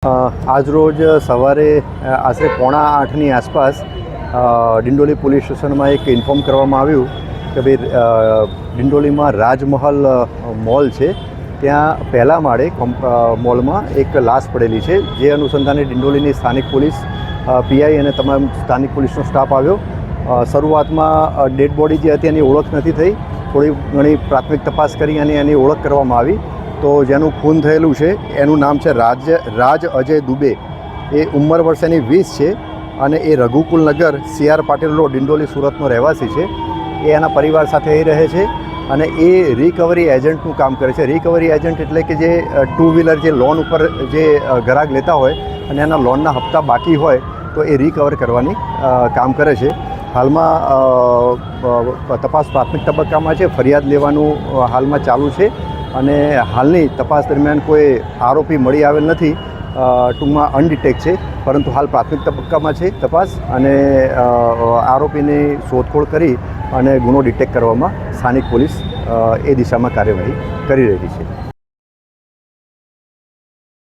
આજરોજ સવારે આશરે 7:45ની આસપાસ ડિંડોલી પોલીસ સ્ટેશનમાં એક ઇન્ફોર્મ કરવામાં આવ્યું કે ભાઈ ડિંડોલીમાં રાજમહલ મોલ છે, ત્યાં પહેલા માળે મોલમાં એક લાશ પડેલી છે. જે અનુસંધાને ડિંડોલીની સ્થાનિક પોલીસ પીઆઈ અને તમામ સ્થાનિક પોલીસનો સ્ટાફ આવ્યો. શરૂઆતમાં ડેડ બોડી જે હતી એની ઓળખ નથી થઈ. થોડી ઘણી પ્રાથમિક તપાસ કરી અને એની ઓળખ કરવામાં આવી. તો જેનું ખૂન થયેલું છે એનું નામ છે રાજ અજય દુબે. એ ઉંમર વર્ષ એની 20 છે અને એ રઘુકુલ નગર CR પાટીલ રોડ ડિંડોલી સુરતનો રહેવાસી છે. એ એના પરિવાર સાથે અહીં રહે છે અને એ રિકવરી એજન્ટનું કામ કરે છે. રિકવરી એજન્ટ એટલે કે જે ટુ વ્હીલર જે લોન ઉપર જે ગ્રાહક લેતા હોય અને એના લોનના હપ્તા બાકી હોય તો એ રિકવર કરવાની કામ કરે છે. હાલમાં તપાસ પ્રાથમિક તબક્કામાં છે. ફરિયાદ લેવાનું હાલમાં ચાલુ છે અને હાલની તપાસ દરમિયાન કોઈ આરોપી મળી આવેલ નથી. ટૂંકમાં અનડિટેક્ટ છે, પરંતુ હાલ પ્રાથમિક તબક્કામાં છે તપાસ અને આરોપીની શોધખોળ કરી અને ગુનો ડિટેક્ટ કરવામાં સ્થાનિક પોલીસ એ દિશામાં કાર્યવાહી કરી રહી છે.